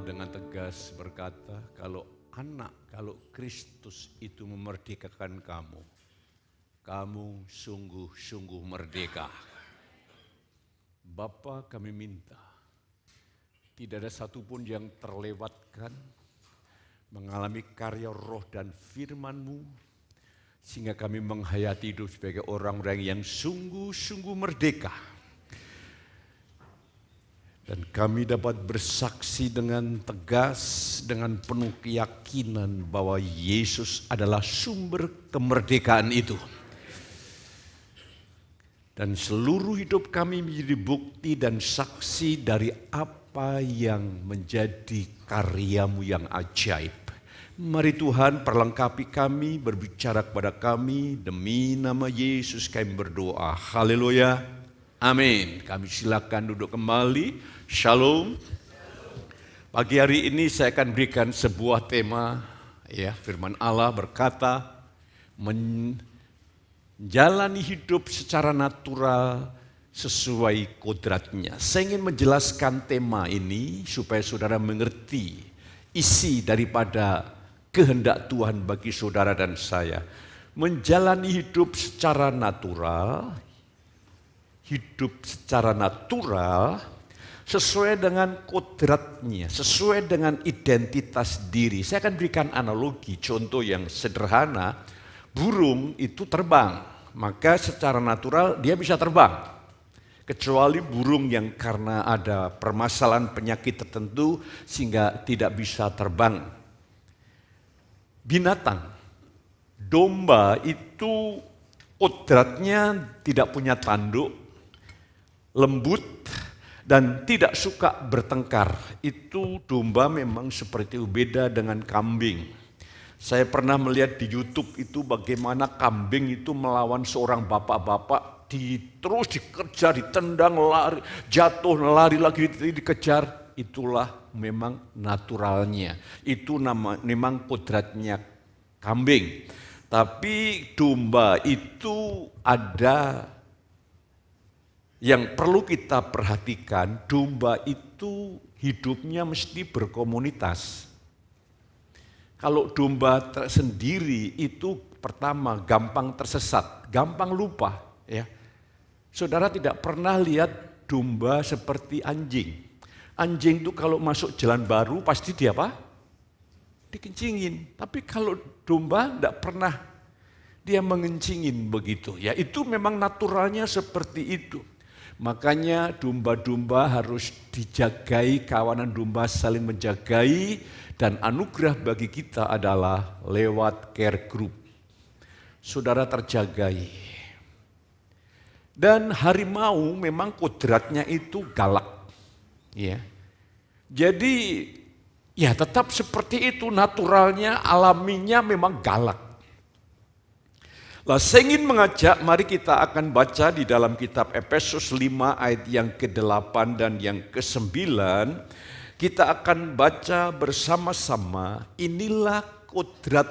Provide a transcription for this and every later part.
dengan tegas berkata, kalau Kristus itu memerdekakan kamu, kamu sungguh-sungguh merdeka. Bapa, kami minta, tidak ada satupun yang terlewatkan mengalami karya roh dan firman-Mu, sehingga kami menghayati hidup sebagai orang-orang yang sungguh-sungguh merdeka. Dan kami dapat bersaksi dengan tegas, dengan penuh keyakinan bahwa Yesus adalah sumber kemerdekaan itu. Dan seluruh hidup kami menjadi bukti dan saksi dari apa yang menjadi karya-Mu yang ajaib. Mari Tuhan perlengkapi kami, berbicara kepada kami, demi nama Yesus kami berdoa. Haleluya. Amin. Kami silakan duduk kembali. Shalom. Pagi hari ini saya akan berikan sebuah tema, firman Allah berkata, menjalani hidup secara natural sesuai kodratnya. Saya ingin menjelaskan tema ini supaya saudara mengerti isi daripada kehendak Tuhan bagi saudara dan saya. Menjalani hidup secara natural, sesuai dengan kodratnya, sesuai dengan identitas diri. Saya akan berikan analogi, contoh yang sederhana. Burung itu terbang, maka secara natural dia bisa terbang. Kecuali burung yang karena ada permasalahan penyakit tertentu sehingga tidak bisa terbang. Binatang, domba itu kodratnya tidak punya tanduk, lembut, dan tidak suka bertengkar. Itu domba memang seperti itu, beda dengan kambing. Saya pernah melihat di YouTube itu bagaimana kambing itu melawan seorang bapak-bapak, terus dikejar, ditendang, lari, jatuh, lari lagi, dikejar. Itulah memang naturalnya. Itu memang kodratnya kambing. Tapi domba itu ada yang perlu kita perhatikan. Domba itu hidupnya mesti berkomunitas. Kalau domba sendiri itu pertama gampang tersesat, gampang lupa. Ya, saudara tidak pernah lihat domba seperti anjing. Anjing itu kalau masuk jalan baru pasti dia apa? Dikencingin. Tapi kalau domba tidak pernah dia mengencingin begitu. Ya, itu memang naturalnya seperti itu. Makanya domba-domba harus dijagai, kawanan domba saling menjagai, dan anugerah bagi kita adalah lewat care group. Saudara terjagai. Dan harimau memang kodratnya itu galak. Ya. Jadi ya tetap seperti itu, naturalnya, alaminya memang galak. Saya ingin mengajak, mari kita akan baca di dalam kitab Efesus 5 ayat yang ke-8 dan yang ke-9. Kita akan baca bersama-sama, inilah kodrat,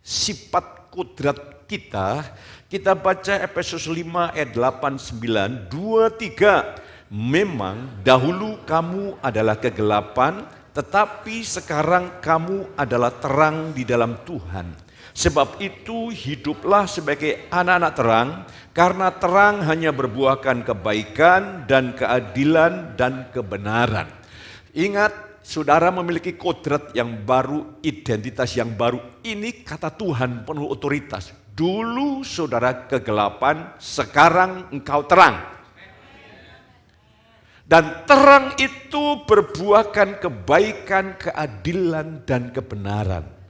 sifat kodrat kita. Kita baca Efesus 5 ayat 8, 9, 2, 3. Memang dahulu kamu adalah kegelapan, tetapi sekarang kamu adalah terang di dalam Tuhan. Sebab itu hiduplah sebagai anak-anak terang, karena terang hanya berbuahkan kebaikan dan keadilan dan kebenaran. Ingat, saudara memiliki kodrat yang baru, identitas yang baru. Ini kata Tuhan penuh otoritas. Dulu saudara kegelapan, sekarang engkau terang. Dan terang itu berbuahkan kebaikan, keadilan, dan kebenaran.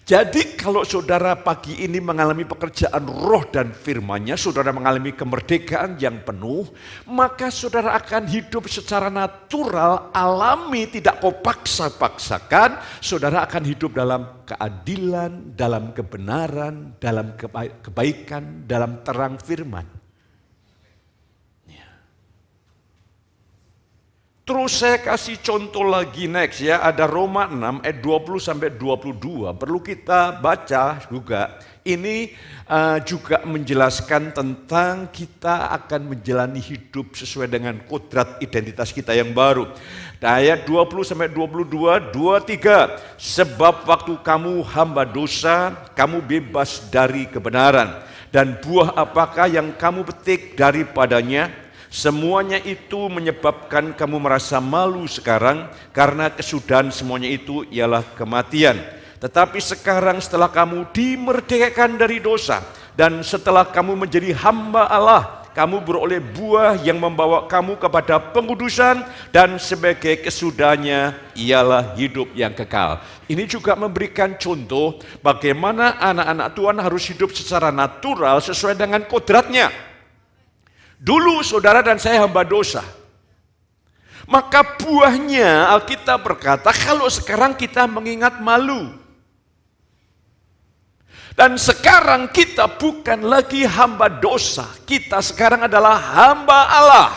Jadi kalau saudara pagi ini mengalami pekerjaan roh dan firman-Nya, saudara mengalami kemerdekaan yang penuh, maka saudara akan hidup secara natural, alami, tidak kau paksa-paksakan. Saudara akan hidup dalam keadilan, dalam kebenaran, dalam kebaikan, dalam terang firman. Terus saya kasih contoh lagi next ya, ada Roma 6 ayat 20 sampai 22. Perlu kita baca juga. Ini juga menjelaskan tentang kita akan menjalani hidup sesuai dengan kodrat identitas kita yang baru. Ayat 20 sampai 22, 23. Sebab waktu kamu hamba dosa, kamu bebas dari kebenaran. Dan buah apakah yang kamu petik daripadanya? Semuanya itu menyebabkan kamu merasa malu sekarang, karena kesudahan semuanya itu ialah kematian. Tetapi sekarang setelah kamu dimerdekakan dari dosa, dan setelah kamu menjadi hamba Allah, kamu beroleh buah yang membawa kamu kepada pengudusan, dan sebagai kesudahannya ialah hidup yang kekal. Ini juga memberikan contoh bagaimana anak-anak Tuhan harus hidup secara natural sesuai dengan kodratnya. Dulu saudara dan saya hamba dosa. Maka buahnya Alkitab berkata kalau sekarang kita mengingat malu. Dan sekarang kita bukan lagi hamba dosa. Kita sekarang adalah hamba Allah.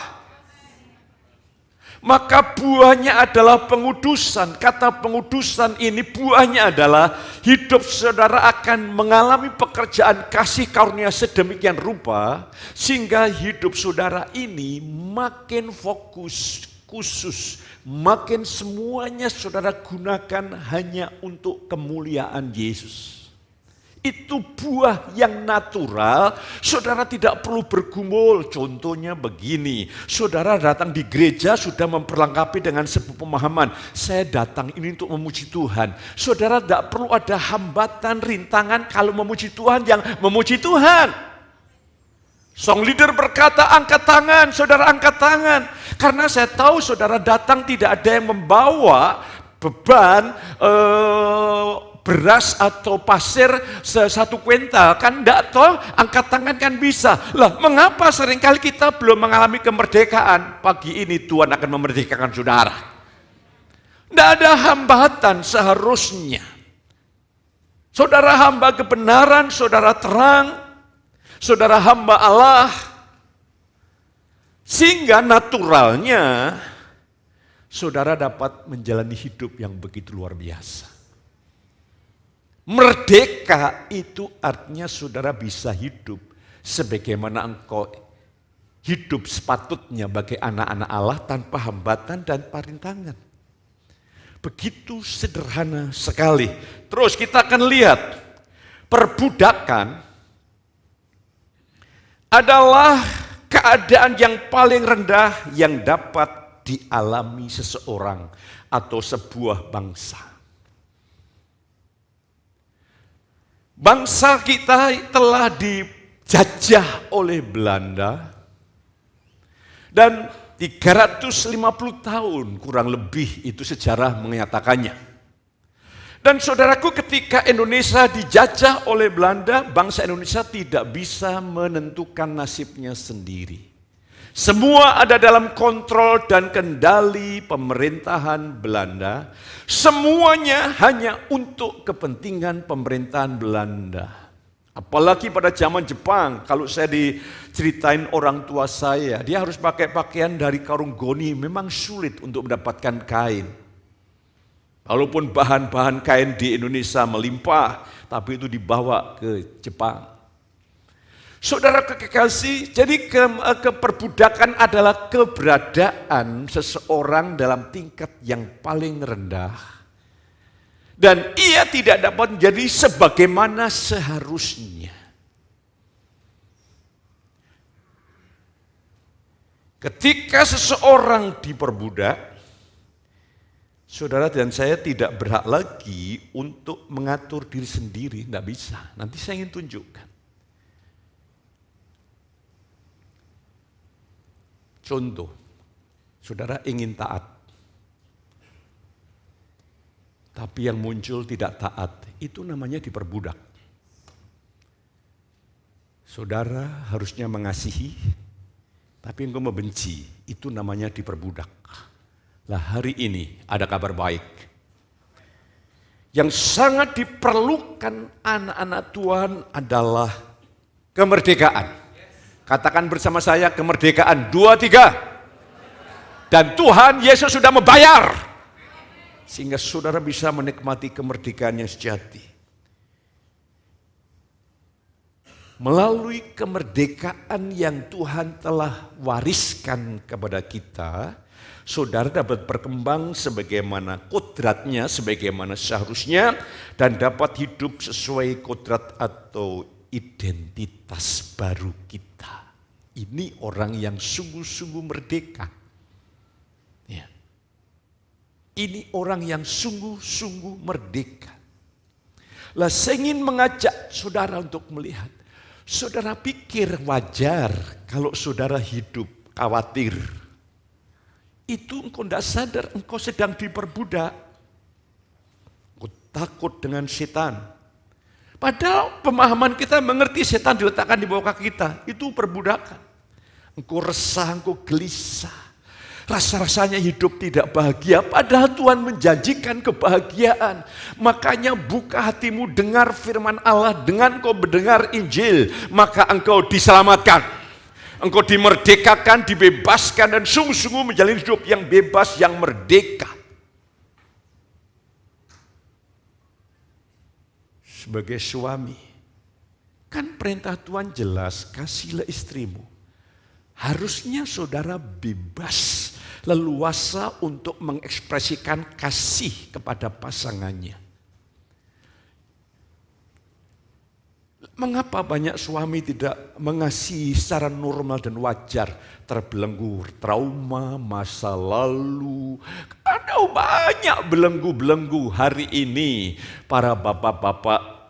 Maka buahnya adalah pengudusan. Kata pengudusan ini buahnya adalah hidup saudara akan mengalami pekerjaan kasih karunia sedemikian rupa sehingga hidup saudara ini makin fokus, khusus, makin semuanya saudara gunakan hanya untuk kemuliaan Yesus. Itu buah yang natural, saudara tidak perlu bergumul. Contohnya begini, saudara datang di gereja sudah memperlengkapi dengan sebuah pemahaman, saya datang ini untuk memuji Tuhan. Saudara tidak perlu ada hambatan, rintangan kalau memuji Tuhan yang memuji Tuhan. Song leader berkata angkat tangan, saudara angkat tangan. Karena saya tahu saudara datang tidak ada yang membawa beban beras atau pasir 1 kuintal, kan enggak toh, angkat tangan kan bisa. Lah, mengapa seringkali kita belum mengalami kemerdekaan? Pagi ini Tuhan akan memerdekakan saudara. Enggak ada hambatan seharusnya. Saudara hamba kebenaran, saudara terang, saudara hamba Allah. Sehingga naturalnya saudara dapat menjalani hidup yang begitu luar biasa. Merdeka itu artinya saudara bisa hidup sebagaimana engkau hidup sepatutnya bagi anak-anak Allah tanpa hambatan dan perintangan. Begitu sederhana sekali. Terus kita akan lihat perbudakan adalah keadaan yang paling rendah yang dapat dialami seseorang atau sebuah bangsa. Bangsa kita telah dijajah oleh Belanda dan 350 tahun kurang lebih itu sejarah menyatakannya. Dan saudaraku, ketika Indonesia dijajah oleh Belanda, bangsa Indonesia tidak bisa menentukan nasibnya sendiri. Semua ada dalam kontrol dan kendali pemerintahan Belanda. Semuanya hanya untuk kepentingan pemerintahan Belanda. Apalagi pada zaman Jepang, kalau saya diceritain orang tua saya, dia harus pakai pakaian dari karung goni, memang sulit untuk mendapatkan kain. Walaupun bahan-bahan kain di Indonesia melimpah, tapi itu dibawa ke Jepang. Saudara kekasih, jadi keperbudakan adalah keberadaan seseorang dalam tingkat yang paling rendah. Dan ia tidak dapat menjadi sebagaimana seharusnya. Ketika seseorang diperbudak, saudara dan saya tidak berhak lagi untuk mengatur diri sendiri, tidak bisa. Nanti saya ingin tunjukkan. Contoh, saudara ingin taat, tapi yang muncul tidak taat, itu namanya diperbudak. Saudara harusnya mengasihi, tapi engkau membenci, itu namanya diperbudak. Lah hari ini ada kabar baik. Yang sangat diperlukan anak-anak Tuhan adalah kemerdekaan. Katakan bersama saya kemerdekaan, 2, 3. Dan Tuhan Yesus sudah membayar. Sehingga saudara bisa menikmati kemerdekaan yang sejati. Melalui kemerdekaan yang Tuhan telah wariskan kepada kita, saudara dapat berkembang sebagaimana kodratnya, sebagaimana seharusnya, dan dapat hidup sesuai kodrat atau identitas baru kita. Ini orang yang sungguh-sungguh merdeka. Ya. Ini orang yang sungguh-sungguh merdeka. Lah, saya ingin mengajak saudara untuk melihat. Saudara pikir wajar kalau saudara hidup khawatir. Itu engkau tidak sadar, engkau sedang diperbudak. Engkau takut dengan setan. Padahal pemahaman kita mengerti setan diletakkan di bawah kaki kita. Itu perbudakan. Engkau resah, engkau gelisah. Rasa-rasanya hidup tidak bahagia. Padahal Tuhan menjanjikan kebahagiaan. Makanya buka hatimu, dengar firman Allah. Dengan kau mendengar Injil, maka engkau diselamatkan. Engkau dimerdekakan, dibebaskan, dan sungguh-sungguh menjalani hidup yang bebas, yang merdeka. Sebagai suami, kan perintah Tuhan jelas, kasihilah istrimu. Harusnya saudara bebas, leluasa untuk mengekspresikan kasih kepada pasangannya. Mengapa banyak suami tidak mengasihi secara normal dan wajar? Terbelenggu trauma, masa lalu. Ada banyak belenggu-belenggu. Hari ini para bapak-bapak,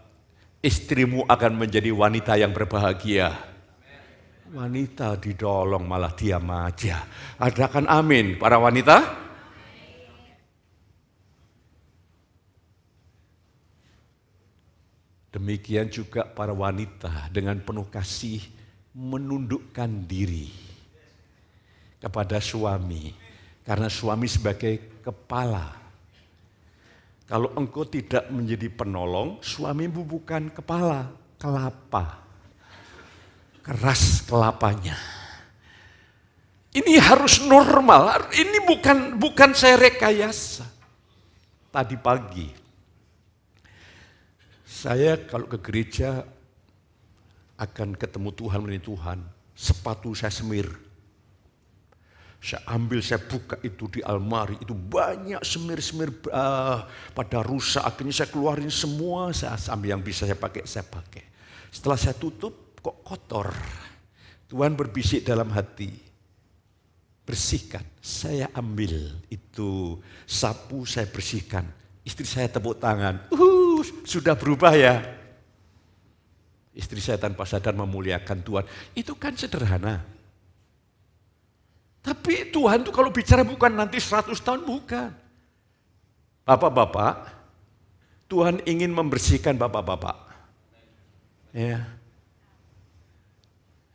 istrimu akan menjadi wanita yang berbahagia. Wanita didolong malah diam aja. Adakan amin para wanita? Demikian juga para wanita dengan penuh kasih menundukkan diri kepada suami. Karena suami sebagai kepala. Kalau engkau tidak menjadi penolong, suamimu bukan kepala, kelapa. Keras kelapanya. Ini harus normal. Ini bukan saya rekayasa. Tadi pagi saya kalau ke gereja akan ketemu Tuhan, melalui Tuhan. Sepatu saya semir. Saya ambil, saya buka itu di almari. Itu banyak semir-semir pada rusak. Akhirnya saya keluarin semua. Saya ambil yang bisa saya pakai, saya pakai. Setelah saya tutup, kok kotor. Tuhan berbisik dalam hati. Bersihkan. Saya ambil itu sapu, saya bersihkan. Istri saya tepuk tangan. Sudah berubah ya. Istri saya tanpa sadar memuliakan Tuhan. Itu kan sederhana. Tapi Tuhan tuh kalau bicara bukan nanti 100 tahun, bukan. Bapak-bapak, Tuhan ingin membersihkan bapak-bapak. Ya.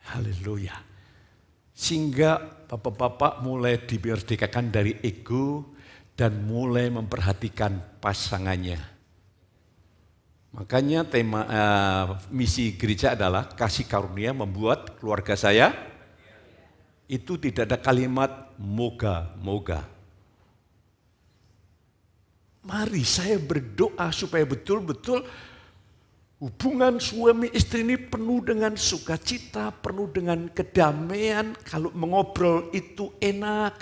Haleluya. Sehingga bapak-bapak mulai dimerdekakan dari ego dan mulai memperhatikan pasangannya. Makanya tema misi gereja adalah kasih karunia membuat keluarga saya. Itu tidak ada kalimat moga-moga. Mari saya berdoa supaya betul-betul hubungan suami istri ini penuh dengan sukacita, penuh dengan kedamaian. Kalau mengobrol itu enak,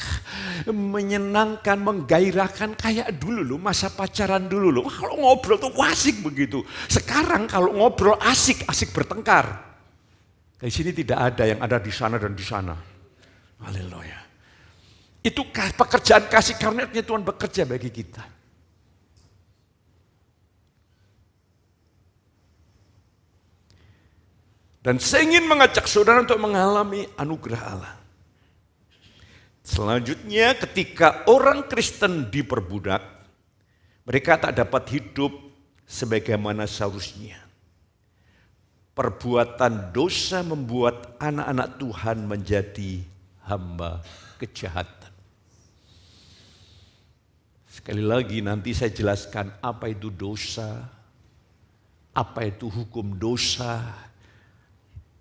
menyenangkan, menggairahkan kayak dulu loh, masa pacaran dulu loh. Kalau ngobrol tuh asik begitu. Sekarang kalau ngobrol asik bertengkar. Di sini tidak ada yang ada di sana dan di sana. Haleluya. Itu pekerjaan kasih karunia Tuhan bekerja bagi kita. Dan saya ingin mengajak saudara untuk mengalami anugerah Allah. Selanjutnya ketika orang Kristen diperbudak, mereka tak dapat hidup sebagaimana seharusnya. Perbuatan dosa membuat anak-anak Tuhan menjadi hamba kejahatan. Sekali lagi nanti saya jelaskan apa itu dosa, apa itu hukum dosa.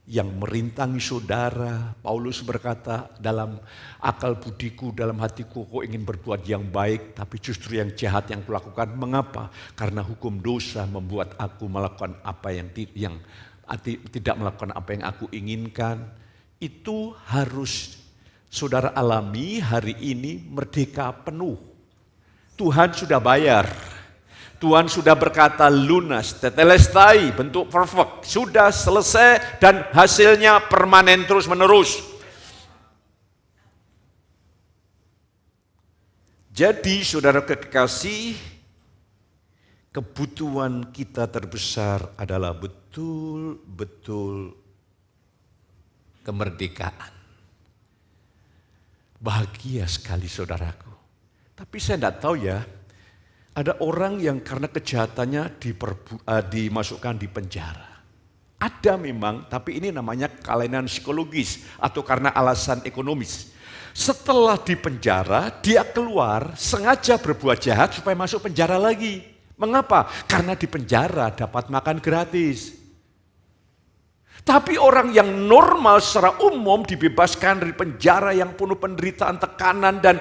yang merintangi saudara. Paulus berkata, dalam akal budiku, dalam hatiku kau ingin berbuat yang baik, tapi justru yang jahat yang kulakukan. Mengapa? Karena hukum dosa membuat aku melakukan apa yang tidak melakukan apa yang aku inginkan. Itu harus saudara alami hari ini merdeka penuh. Tuhan sudah bayar. Tuhan sudah berkata lunas, tetelestai, bentuk perfect, sudah selesai dan hasilnya permanen terus menerus. Jadi saudara kekasih, kebutuhan kita terbesar adalah betul-betul kemerdekaan. Bahagia sekali saudaraku. Tapi saya tidak tahu ya, ada orang yang karena kejahatannya dimasukkan di penjara. Ada memang, tapi ini namanya kelainan psikologis atau karena alasan ekonomis. Setelah di penjara, dia keluar sengaja berbuat jahat supaya masuk penjara lagi. Mengapa? Karena di penjara dapat makan gratis. Tapi orang yang normal secara umum dibebaskan dari penjara yang penuh penderitaan, tekanan, dan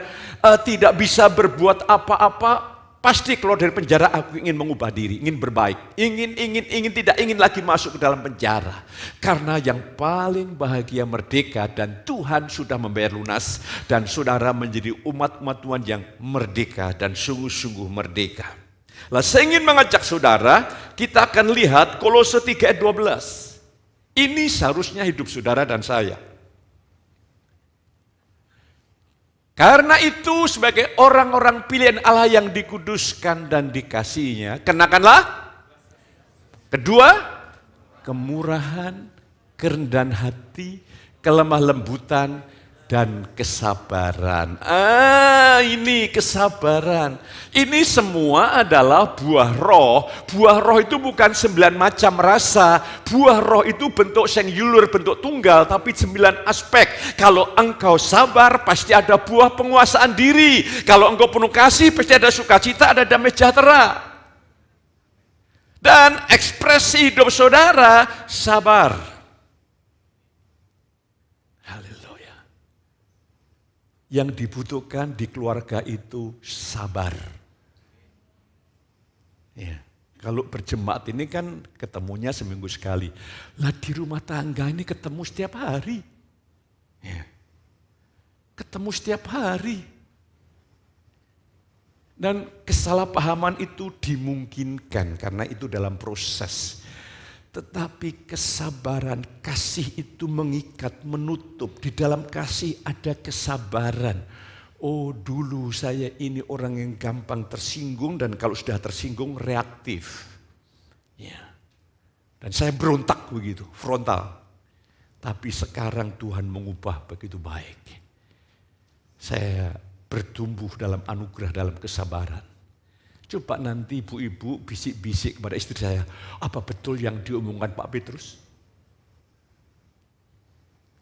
tidak bisa berbuat apa-apa. Pasti keluar dari penjara, aku ingin mengubah diri, ingin berbaik, tidak ingin lagi masuk ke dalam penjara. Karena yang paling bahagia merdeka dan Tuhan sudah membayar lunas dan saudara menjadi umat-umat Tuhan yang merdeka dan sungguh-sungguh merdeka. Lah saya ingin mengajak saudara, kita akan lihat Kolose 3 ayat 12. Ini seharusnya hidup saudara dan saya. Karena itu sebagai orang-orang pilihan Allah yang dikuduskan dan dikasihinya, kenakanlah kedua, kemurahan, kerendahan hati, kelemah lembutan, dan kesabaran. Ini kesabaran. Ini semua adalah buah roh. Buah roh itu bukan 9 macam rasa. Buah roh itu bentuk singular, bentuk tunggal, tapi 9 aspek. Kalau engkau sabar, pasti ada buah penguasaan diri. Kalau engkau penuh kasih, pasti ada sukacita, ada damai sejahtera. Dan ekspresi hidup saudara, sabar. Yang dibutuhkan di keluarga itu sabar. Ya, kalau berjemaat ini kan ketemunya seminggu sekali. Lah di rumah tangga ini ketemu setiap hari. Ya, ketemu setiap hari. Dan kesalahpahaman itu dimungkinkan karena itu dalam proses. Tetapi kesabaran, kasih itu mengikat, menutup. Di dalam kasih ada kesabaran. Oh dulu saya ini orang yang gampang tersinggung dan kalau sudah tersinggung reaktif. Ya. Dan saya berontak begitu, frontal. Tapi sekarang Tuhan mengubah begitu baik. Saya bertumbuh dalam anugerah, dalam kesabaran. Coba nanti ibu-ibu bisik-bisik kepada istri saya, apa betul yang diomongkan Pak Petrus?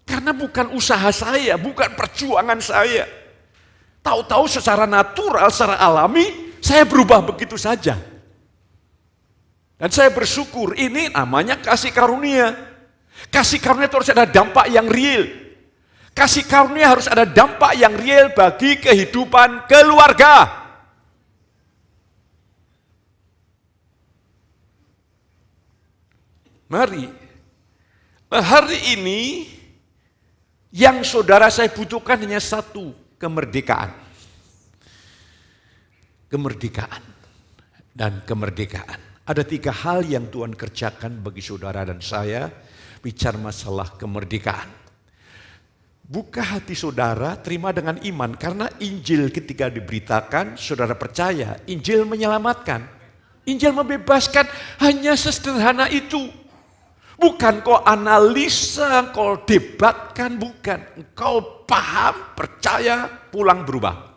Karena bukan usaha saya, bukan perjuangan saya. Tahu-tahu secara natural, secara alami, saya berubah begitu saja. Dan saya bersyukur, ini namanya kasih karunia. Kasih karunia itu harus ada dampak yang real. Kasih karunia harus ada dampak yang real bagi kehidupan keluarga. Mari, hari ini yang saudara saya butuhkan hanya satu, kemerdekaan. Kemerdekaan dan kemerdekaan. Ada 3 hal yang Tuhan kerjakan bagi saudara dan saya, bicara masalah kemerdekaan. Buka hati saudara, terima dengan iman, karena Injil ketika diberitakan, saudara percaya, Injil menyelamatkan. Injil membebaskan, hanya sesederhana itu. Bukan kau analisa, kau debatkan, bukan. Kau paham, percaya, pulang berubah.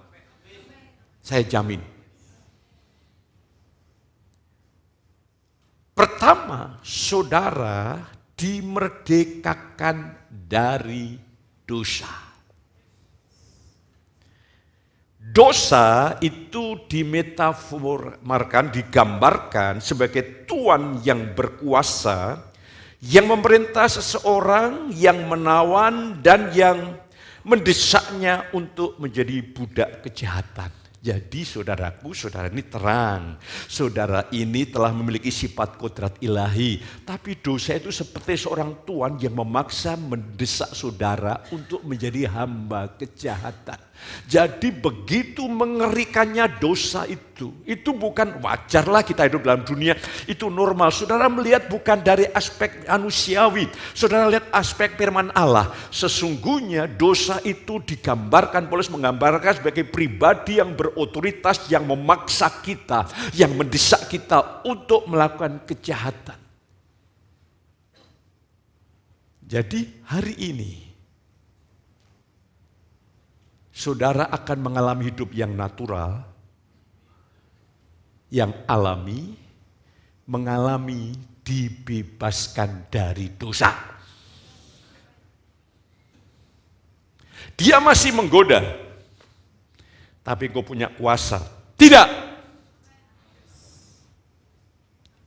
Saya jamin. Pertama, saudara dimerdekakan dari dosa. Dosa itu dimetaforkan, digambarkan sebagai tuan yang berkuasa yang memerintah seseorang, yang menawan, dan yang mendesaknya untuk menjadi budak kejahatan. Jadi saudaraku, saudara ini terang. Saudara ini telah memiliki sifat kodrat ilahi. Tapi dosa itu seperti seorang tuan yang memaksa mendesak saudara untuk menjadi hamba kejahatan. Jadi begitu mengerikannya dosa itu. Itu bukan wajarlah kita hidup dalam dunia. Itu normal. Saudara melihat bukan dari aspek manusiawi. Saudara lihat aspek firman Allah. Sesungguhnya dosa itu digambarkan, Paulus menggambarkan sebagai pribadi yang berotoritas, yang memaksa kita, yang mendesak kita untuk melakukan kejahatan. Jadi hari ini saudara akan mengalami hidup yang natural, yang alami, mengalami dibebaskan dari dosa. Dia masih menggoda, tapi engkau punya kuasa. Tidak.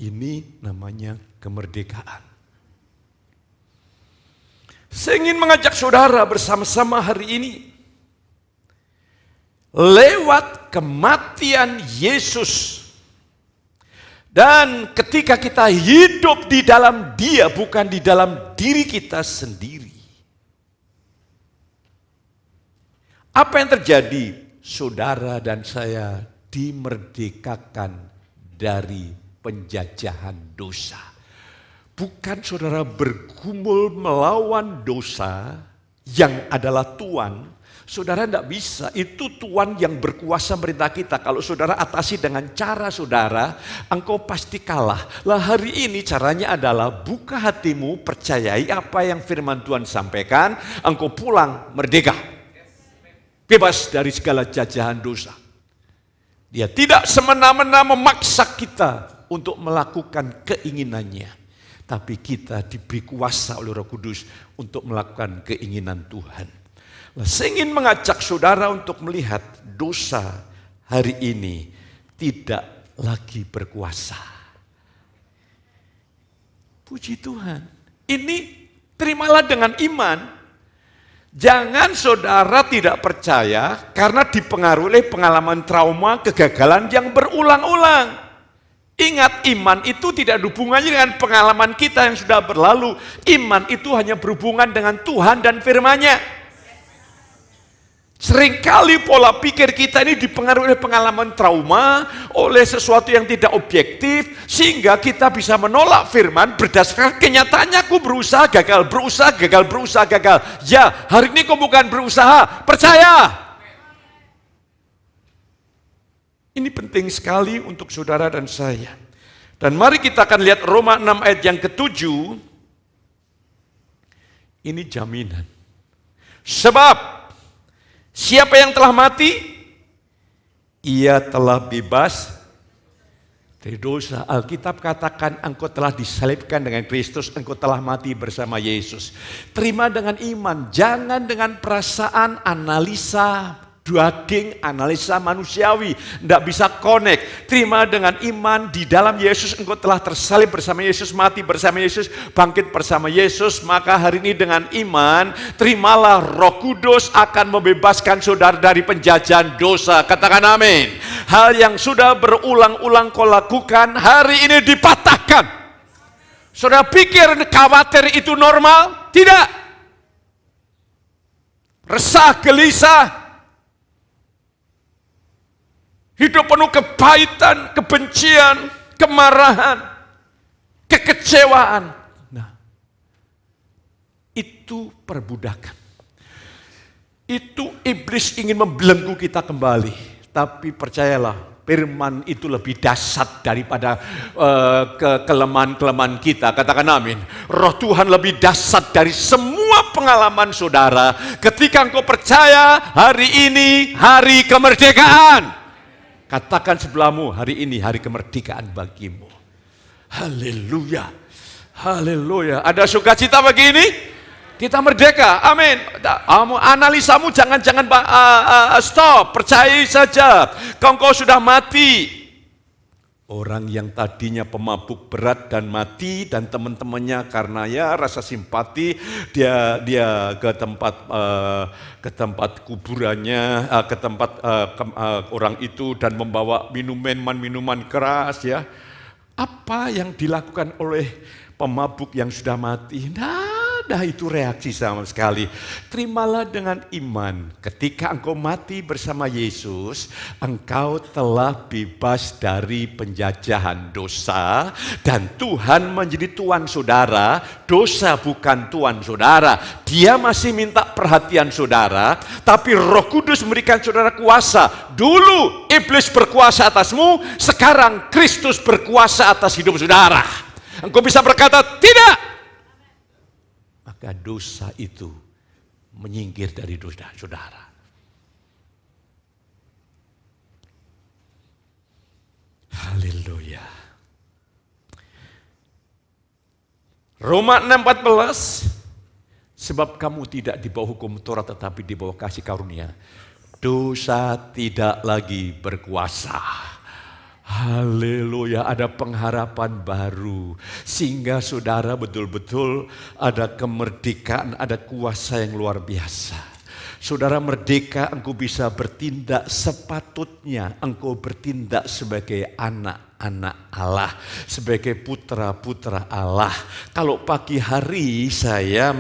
Ini namanya kemerdekaan. Saya ingin mengajak saudara bersama-sama hari ini, lewat kematian Yesus, dan ketika kita hidup di dalam Dia, bukan di dalam diri kita sendiri. Apa yang terjadi? Saudara dan saya dimerdekakan dari penjajahan dosa. Bukan saudara bergumul melawan dosa yang adalah tuan. Saudara tidak bisa, itu Tuhan yang berkuasa merintah kita. Kalau saudara atasi dengan cara saudara, engkau pasti kalah. Lah hari ini caranya adalah buka hatimu, percayai apa yang firman Tuhan sampaikan, engkau pulang merdeka. Bebas dari segala jajahan dosa. Dia tidak semena-mena memaksa kita untuk melakukan keinginannya. Tapi kita diberi kuasa oleh Roh Kudus untuk melakukan keinginan Tuhan. Saya ingin mengajak saudara untuk melihat dosa hari ini tidak lagi berkuasa. Puji Tuhan. Ini terimalah dengan iman. Jangan saudara tidak percaya karena dipengaruhi oleh pengalaman trauma, kegagalan yang berulang-ulang. Ingat, iman itu tidak ada hubungannya dengan pengalaman kita yang sudah berlalu. Iman itu hanya berhubungan dengan Tuhan dan firman-Nya. Seringkali pola pikir kita ini dipengaruhi oleh pengalaman trauma, oleh sesuatu yang tidak objektif, sehingga kita bisa menolak firman berdasarkan kenyataannya. Aku berusaha gagal, berusaha gagal. Ya, hari ini kau bukan berusaha, percaya. Ini penting sekali untuk saudara dan saya. Dan mari kita akan lihat Roma 6 ayat yang ke-7. Ini jaminan. Sebab siapa yang telah mati, ia telah bebas dari dosa. Alkitab katakan engkau telah disalibkan dengan Kristus, engkau telah mati bersama Yesus. Terima dengan iman, jangan dengan perasaan, analisa daging, analisa manusiawi. Tidak bisa connect. Terima dengan iman, di dalam Yesus engkau telah tersalib bersama Yesus, mati bersama Yesus, bangkit bersama Yesus. Maka hari ini dengan iman, terimalah Roh Kudus akan membebaskan saudara dari penjajahan dosa. Katakan amin. Hal yang sudah berulang-ulang kau lakukan, hari ini dipatahkan. Saudara pikir khawatir itu normal? Tidak. Resah, gelisah, hidup penuh kepahitan, kebencian, kemarahan, kekecewaan. Nah, itu perbudakan. Itu iblis ingin membelenggu kita kembali. Tapi percayalah, firman itu lebih dahsyat daripada kelemahan-kelemahan kita. Katakan amin. Roh Tuhan lebih dahsyat dari semua pengalaman saudara. Ketika engkau percaya, hari ini hari kemerdekaan. Katakan sebelahmu, hari ini hari kemerdekaan bagimu. Haleluya. Haleluya. Ada sukacita begini? Kita merdeka. Amin. Analisamu jangan stop. Percayai saja. Kau sudah mati. Orang yang tadinya pemabuk berat dan mati dan teman-temannya karena ya rasa simpati dia ke tempat kuburannya, ke tempat orang itu dan membawa minuman keras ya. Apa yang dilakukan oleh pemabuk yang sudah mati? Nah, itu reaksi sama sekali. Terimalah dengan iman. Ketika engkau mati bersama Yesus, engkau telah bebas dari penjajahan dosa dan Tuhan menjadi Tuhan saudara. Dosa bukan Tuhan saudara. Dia masih minta perhatian saudara, tapi Roh Kudus memberikan saudara kuasa. Dulu iblis berkuasa atasmu, sekarang Kristus berkuasa atas hidup saudara. Engkau bisa berkata, tidak. Maka dosa itu menyingkir dari dosa saudara. Haleluya. Roma 6:14, sebab kamu tidak di bawah hukum Taurat tetapi di bawah kasih karunia. Dosa tidak lagi berkuasa. Haleluya, ada pengharapan baru. Sehingga saudara betul-betul ada kemerdekaan, ada kuasa yang luar biasa. Saudara merdeka, engkau bisa bertindak sepatutnya. Engkau bertindak sebagai anak-anak Allah, sebagai putra-putra Allah. Kalau pagi hari saya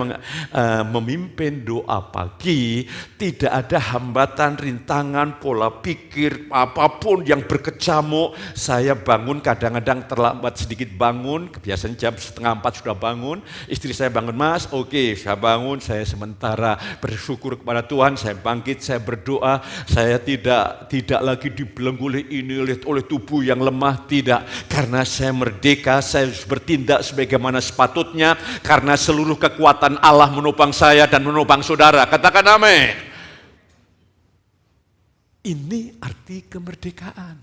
memimpin doa pagi, tidak ada hambatan, rintangan, pola pikir, apapun yang berkecamuk. Saya bangun kadang-kadang terlambat sedikit bangun, kebiasaan jam 3:30 sudah bangun. Istri saya bangun, Mas, oke, saya bangun, saya sementara bersyukur kepada Tuhan, saya bangkit, saya berdoa, saya tidak lagi dibelenggu oleh ini, oleh tubuh yang lemah, tidak. Karena saya merdeka, saya bertindak sebagaimana sepatutnya, karena seluruh kekuatan Allah menopang saya dan menopang saudara. Katakan amin. Ini arti kemerdekaan.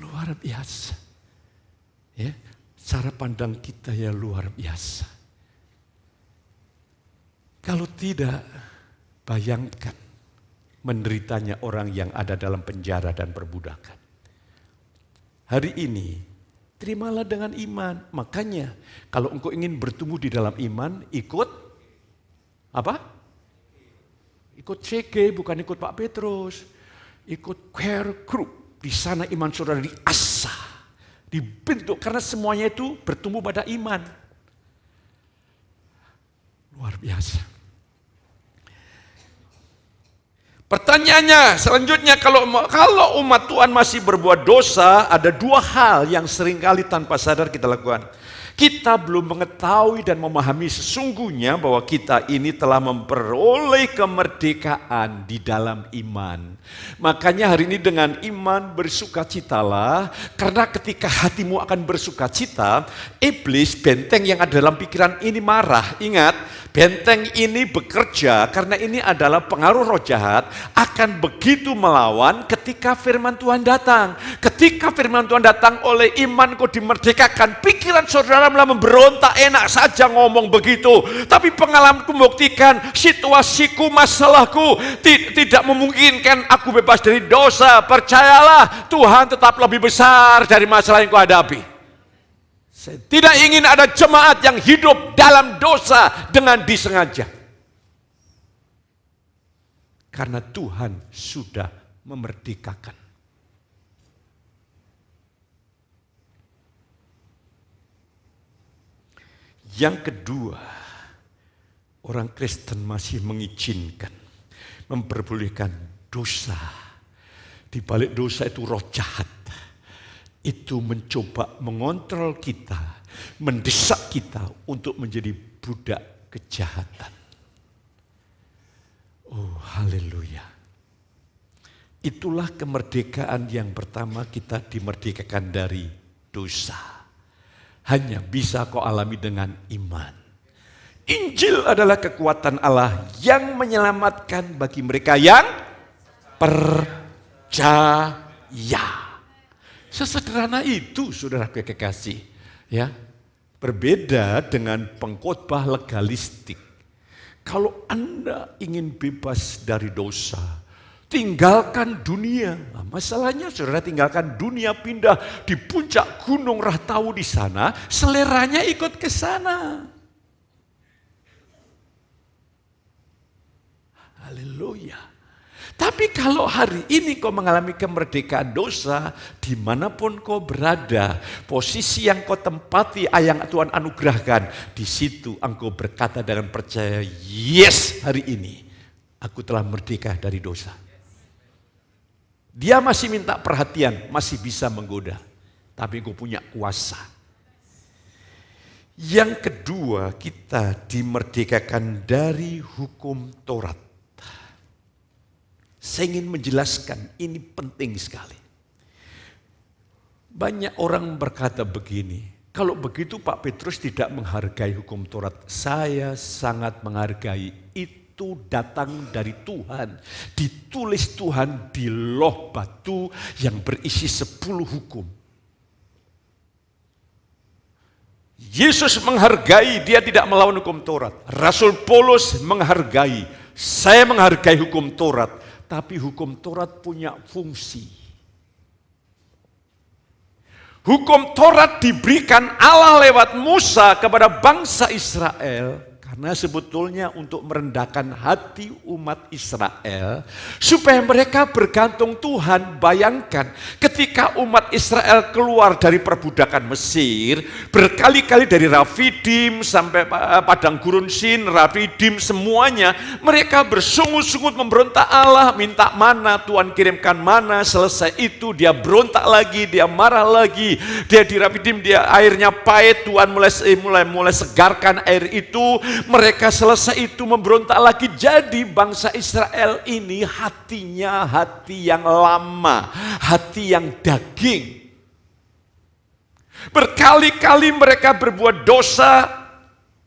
Luar biasa. Ya, cara pandang kita ya luar biasa. Kalau tidak, bayangkan menderitanya orang yang ada dalam penjara dan perbudakan. Hari ini, terimalah dengan iman. Makanya, kalau engkau ingin bertumbuh di dalam iman, ikut apa? Ikut CG, bukan ikut Pak Petrus. Ikut care group. Di sana iman saudara diasah, dibentuk, karena semuanya itu bertumbuh pada iman. Luar biasa. Pertanyaannya selanjutnya, kalau umat Tuhan masih berbuat dosa, ada dua hal yang seringkali tanpa sadar kita lakukan. Kita belum mengetahui dan memahami sesungguhnya bahwa kita ini telah memperoleh kemerdekaan di dalam iman. Makanya hari ini dengan iman bersukacitalah, karena ketika hatimu akan bersukacita, iblis, benteng yang ada dalam pikiran ini marah. Ingat, benteng ini bekerja karena ini adalah pengaruh roh jahat, akan begitu melawan ketika firman Tuhan datang. Ketika firman Tuhan datang, oleh iman kau dimerdekakan. Pikiran saudara malah memberontak, enak saja ngomong begitu. Tapi pengalamanku membuktikan, situasiku, masalahku tidak memungkinkan aku bebas dari dosa. Percayalah, Tuhan tetap lebih besar dari masalah yang kau hadapi. Saya tidak ingin ada jemaat yang hidup dalam dosa dengan disengaja. Karena Tuhan sudah memerdekakan. Yang kedua, orang Kristen masih mengizinkan, memperbolehkan dosa. Di balik dosa itu roh jahat. Itu mencoba mengontrol kita, mendesak kita untuk menjadi budak kejahatan. Oh, haleluya. Itulah kemerdekaan yang pertama, kita dimerdekakan dari dosa. Hanya bisa kau alami dengan iman. Injil adalah kekuatan Allah yang menyelamatkan bagi mereka yang percaya. Sesederhana itu, saudara kekasih, ya. Berbeda dengan pengkhotbah legalistik. Kalau Anda ingin bebas dari dosa, tinggalkan dunia. Nah, masalahnya saudara tinggalkan dunia, pindah di puncak gunung Rahtau di sana, seleranya ikut ke sana. Haleluya. Tapi kalau hari ini kau mengalami kemerdekaan dosa, dimanapun kau berada, posisi yang kau tempati, yang Tuhan anugerahkan, di situ engkau berkata dengan percaya, yes, hari ini aku telah merdeka dari dosa. Dia masih minta perhatian, masih bisa menggoda, tapi engkau punya kuasa. Yang kedua, kita dimerdekakan dari hukum Taurat. Saya ingin menjelaskan, ini penting sekali. Banyak orang berkata begini, kalau begitu Pak Petrus tidak menghargai hukum Taurat. Saya sangat menghargai, itu datang dari Tuhan. Ditulis Tuhan di loh batu yang berisi 10 hukum. Yesus menghargai, dia tidak melawan hukum Taurat. Rasul Paulus menghargai, saya menghargai hukum Taurat. Tapi hukum Taurat punya fungsi. Hukum Taurat diberikan Allah lewat Musa kepada bangsa Israel. Karena sebetulnya untuk merendahkan hati umat Israel. Supaya mereka bergantung Tuhan. Bayangkan ketika umat Israel keluar dari perbudakan Mesir. Berkali-kali dari Rafidim sampai Padang Gurun Sin, Rafidim semuanya. Mereka bersungut-sungut memberontak Allah. Minta mana, Tuhan kirimkan mana. Selesai itu dia berontak lagi, dia marah lagi. Dia di Rafidim, dia airnya pahit. Tuhan mulai segarkan air itu. Mereka selesai itu memberontak lagi. Jadi bangsa Israel ini hatinya hati yang lama, hati yang daging. Berkali-kali mereka berbuat dosa,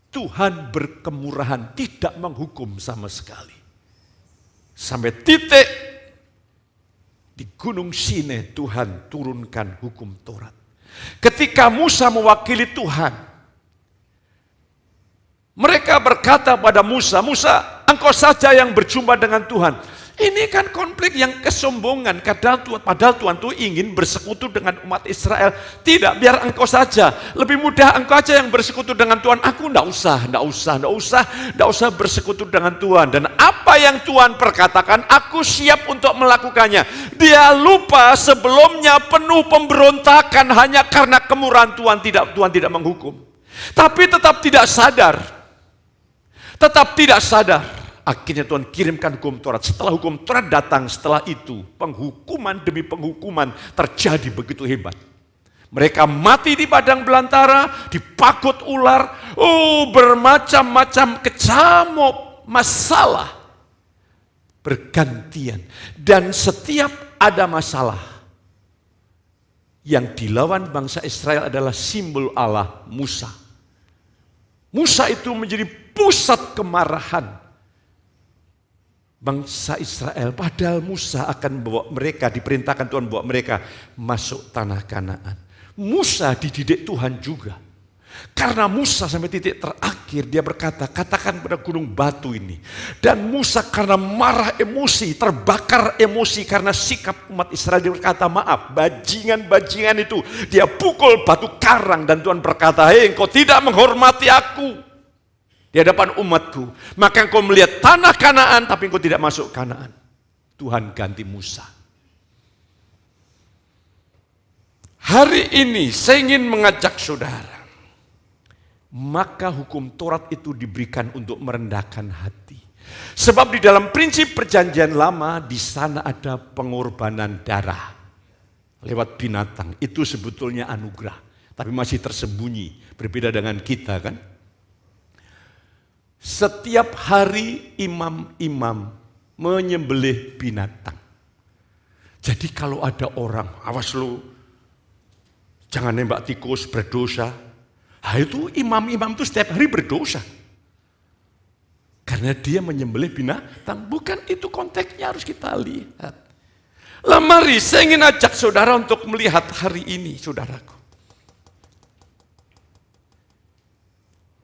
Tuhan berkemurahan, tidak menghukum sama sekali. Sampai titik di Gunung Sinai Tuhan turunkan hukum Taurat. Ketika Musa mewakili Tuhan, mereka berkata pada Musa, Musa, engkau saja yang berjumpa dengan Tuhan. Ini kan konflik yang kesombongan. Padahal Tuhan itu ingin bersekutu dengan umat Israel. Tidak, biar engkau saja. Lebih mudah engkau aja yang bersekutu dengan Tuhan. Aku enggak usah bersekutu dengan Tuhan. Dan apa yang Tuhan perkatakan, aku siap untuk melakukannya. Dia lupa sebelumnya penuh pemberontakan hanya karena kemurahan Tuhan tidak menghukum. Tapi tetap tidak sadar. Akhirnya Tuhan kirimkan hukum Taurat. Setelah hukum Taurat datang, setelah itu penghukuman demi penghukuman terjadi begitu hebat. Mereka mati di padang belantara, dipakut ular, bermacam-macam kecamuk masalah bergantian. Dan setiap ada masalah yang dilawan bangsa Israel adalah simbol Allah, Musa. Musa itu menjadi pusat kemarahan bangsa Israel. Padahal Musa akan membawa mereka, diperintahkan Tuhan bawa mereka masuk tanah Kanaan. Musa dididik Tuhan juga. Karena Musa sampai titik terakhir dia berkata, katakan pada gunung batu ini. Dan Musa karena marah emosi, terbakar emosi karena sikap umat Israel, dia berkata maaf, bajingan-bajingan itu. Dia pukul batu karang dan Tuhan berkata, hei engkau tidak menghormati aku di hadapan umatku. Maka engkau melihat tanah Kanaan tapi engkau tidak masuk Kanaan. Tuhan ganti Musa. Hari ini saya ingin mengajak saudara. Maka hukum Taurat itu diberikan untuk merendahkan hati. Sebab di dalam prinsip perjanjian lama, di sana ada pengorbanan darah lewat binatang. Itu sebetulnya anugerah, tapi masih tersembunyi. Berbeda dengan kita kan. Setiap hari imam-imam menyembelih binatang. Jadi kalau ada orang, awas lu, jangan nembak tikus, berdosa. Nah, itu imam-imam itu setiap hari berdosa. Karena dia menyembelih binatang. Bukan itu konteksnya, harus kita lihat. Lah mari saya ingin ajak saudara untuk melihat hari ini, saudaraku.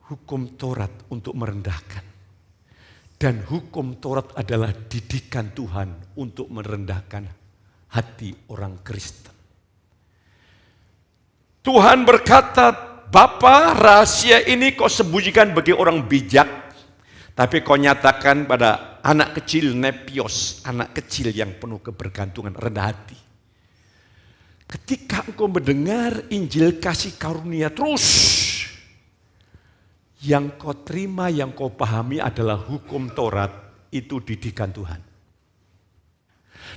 Hukum Taurat untuk merendahkan. Dan hukum Taurat adalah didikan Tuhan untuk merendahkan hati orang Kristen. Tuhan berkata, Bapa, rahasia ini kau sembunyikan bagi orang bijak, tapi kau nyatakan pada anak kecil nepios, anak kecil yang penuh kebergantungan, rendah hati. Ketika engkau mendengar Injil kasih karunia terus, yang kau terima, yang kau pahami adalah hukum Taurat, itu didikan Tuhan.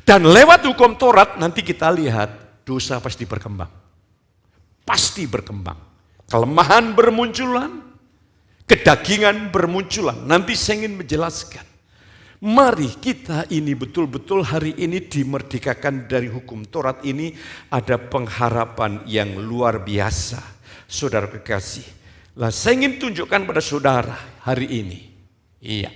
Dan lewat hukum Taurat nanti kita lihat dosa pasti berkembang. Pasti berkembang. Kelemahan bermunculan, kedagingan bermunculan. Nanti saya ingin menjelaskan. Mari kita ini betul-betul hari ini dimerdekakan dari hukum Taurat ini, ada pengharapan yang luar biasa. Saudara kekasih. Lah saya ingin tunjukkan pada saudara hari ini. Iya.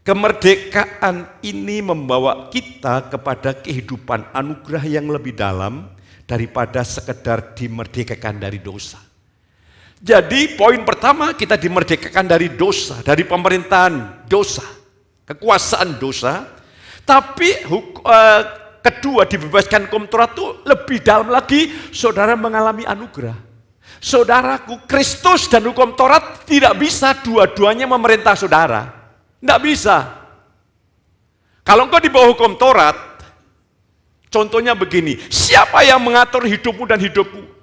Kemerdekaan ini membawa kita kepada kehidupan anugerah yang lebih dalam daripada sekedar dimerdekakan dari dosa. Jadi poin pertama, kita dimerdekakan dari dosa, dari pemerintahan dosa, kekuasaan dosa. Tapi kedua, dibebaskan hukum Taurat itu lebih dalam lagi, saudara mengalami anugerah. Saudaraku, Kristus dan hukum Taurat tidak bisa dua-duanya memerintah saudara. Tidak bisa. Kalau engkau di bawah hukum Taurat, contohnya begini, siapa yang mengatur hidupmu dan hidupku?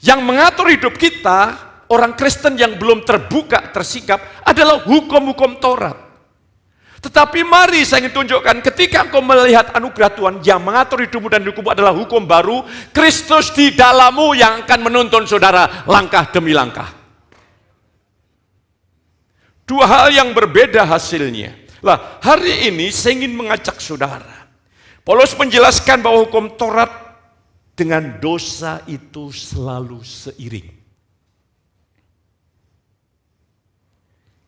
Yang mengatur hidup kita, orang Kristen yang belum terbuka, tersikap, adalah hukum-hukum Taurat. Tetapi mari saya ingin tunjukkan, ketika engkau melihat anugerah Tuhan yang mengatur hidupmu dan hidupmu adalah hukum baru, Kristus di dalammu yang akan menuntun saudara langkah demi langkah. Dua hal yang berbeda hasilnya. Lah, hari ini saya ingin mengajak saudara. Paulus menjelaskan bahwa hukum Taurat dengan dosa itu selalu seiring.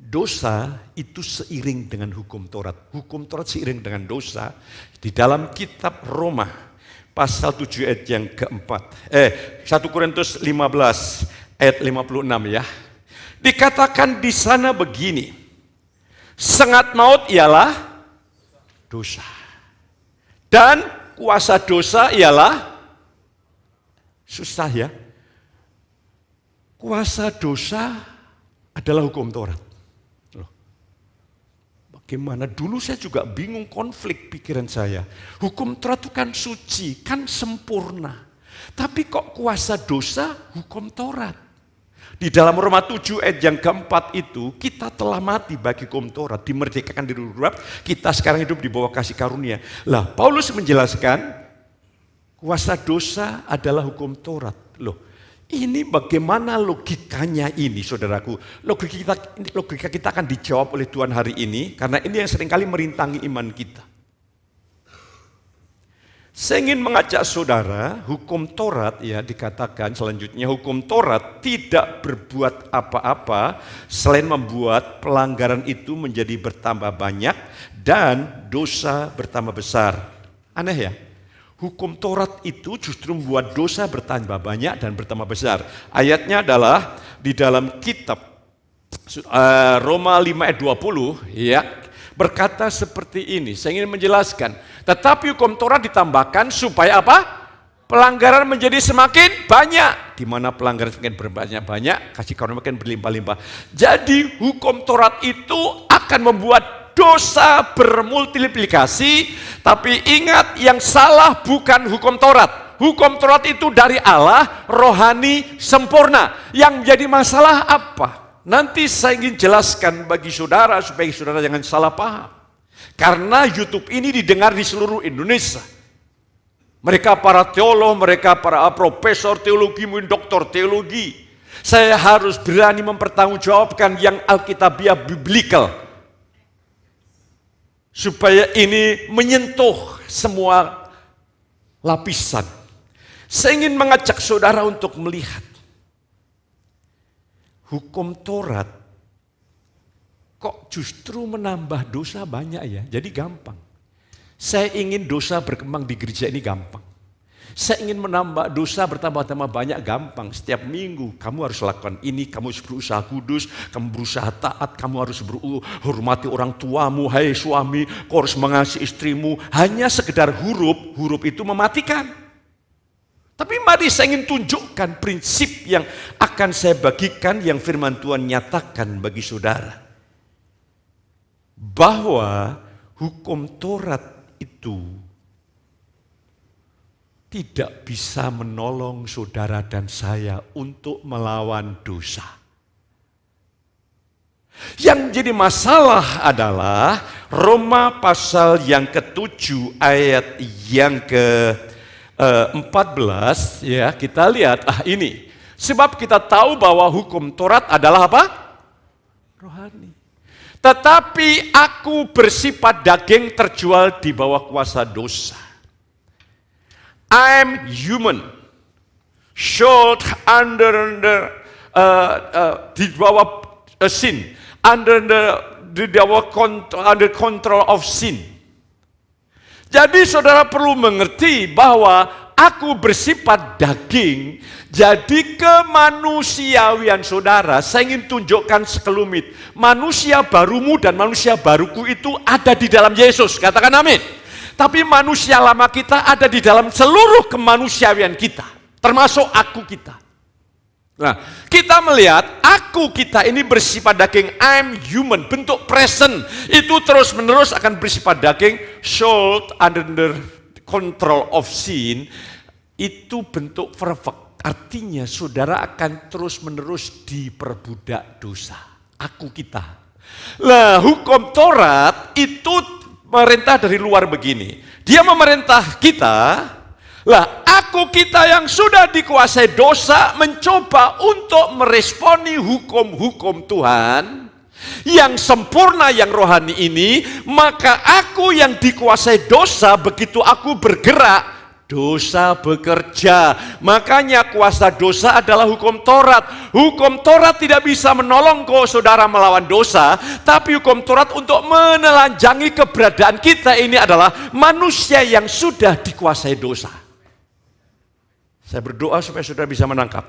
Dosa itu seiring dengan hukum Taurat. Hukum Taurat seiring dengan dosa. Di dalam kitab Roma pasal 7 ayat yang keempat. 1 Korintus 15 ayat 56 ya. Dikatakan di sana begini. Sengat maut ialah dosa. Dan kuasa dosa ialah susah ya. Kuasa dosa adalah hukum Taurat. Bagaimana? Dulu saya juga bingung, konflik pikiran saya. Hukum Taurat itu kan suci, kan sempurna. Tapi kok kuasa dosa hukum Taurat? Di dalam Roma 7 ayat yang keempat itu, kita telah mati bagi hukum Taurat, dimerdekakan dari Taurat, kita sekarang hidup di bawah kasih karunia. Lah, Paulus menjelaskan, kuasa dosa adalah hukum Taurat. Loh, ini bagaimana logikanya ini, saudaraku? Logika kita akan dijawab oleh Tuhan hari ini, karena ini yang seringkali merintangi iman kita. Saya ingin mengajak saudara, hukum Taurat ya dikatakan selanjutnya, hukum Taurat tidak berbuat apa-apa selain membuat pelanggaran itu menjadi bertambah banyak dan dosa bertambah besar. Aneh ya? Hukum Taurat itu justru membuat dosa bertambah banyak dan bertambah besar. Ayatnya adalah di dalam kitab Roma 5 ayat 20 ya, berkata seperti ini. Saya ingin menjelaskan. Tetapi hukum Taurat ditambahkan supaya apa? Pelanggaran menjadi semakin banyak. Di mana pelanggaran semakin banyak, kasih karunia makin berlimpah-limpah. Jadi hukum Taurat itu akan membuat dosa bermultiplikasi, tapi ingat yang salah bukan hukum Taurat. Hukum Taurat itu dari Allah, rohani, sempurna. Yang menjadi masalah apa? Nanti saya ingin jelaskan bagi saudara supaya saudara jangan salah paham. Karena YouTube ini didengar di seluruh Indonesia. Mereka para teolog, mereka para profesor teologi, mungkin doktor teologi. Saya harus berani mempertanggungjawabkan yang alkitabiah biblikal. Supaya ini menyentuh semua lapisan. Saya ingin mengajak saudara untuk melihat hukum Taurat kok justru menambah dosa banyak ya. Jadi gampang. Saya ingin dosa berkembang di gereja ini gampang. Saya ingin menambah dosa bertambah-tambah banyak, gampang. Setiap minggu kamu harus lakukan ini, kamu harus berusaha kudus, kamu berusaha taat, kamu harus hormati orang tuamu, hai suami, kau harus mengasihi istrimu. Hanya sekedar huruf itu mematikan. Tapi mari saya ingin tunjukkan prinsip yang akan saya bagikan, yang firman Tuhan nyatakan bagi saudara. Bahwa hukum Taurat itu tidak bisa menolong saudara dan saya untuk melawan dosa. Yang jadi masalah adalah Roma pasal yang ke-7 ayat yang ke-14, ya, kita lihat ini. Sebab kita tahu bahwa hukum Taurat adalah apa? Rohani. Tetapi aku bersifat daging terjual di bawah kuasa dosa. I'm human, sold under di bawah sin, under control of sin. Jadi saudara perlu mengerti bahwa aku bersifat daging, jadi kemanusiawian saudara, saya ingin tunjukkan sekelumit. Manusia barumu dan manusia baruku itu ada di dalam Yesus, katakan amin. Tapi manusia lama kita ada di dalam seluruh kemanusiaan kita, termasuk aku kita. Nah, kita melihat aku kita ini bersifat daging, I'm human, bentuk present. Itu terus-menerus akan bersifat daging, sold under the control of sin. Itu bentuk perfect. Artinya saudara akan terus-menerus diperbudak dosa. Aku kita. Nah, hukum Taurat itu merintah dari luar begini. Dia memerintah kita, lah aku kita yang sudah dikuasai dosa mencoba untuk meresponi hukum-hukum Tuhan yang sempurna, yang rohani ini. Maka aku yang dikuasai dosa, begitu aku bergerak, dosa bekerja. Makanya kuasa dosa adalah hukum Taurat. Hukum Taurat tidak bisa menolong kau saudara melawan dosa, tapi hukum Taurat untuk menelanjangi keberadaan kita ini adalah manusia yang sudah dikuasai dosa. Saya berdoa supaya saudara bisa menangkap.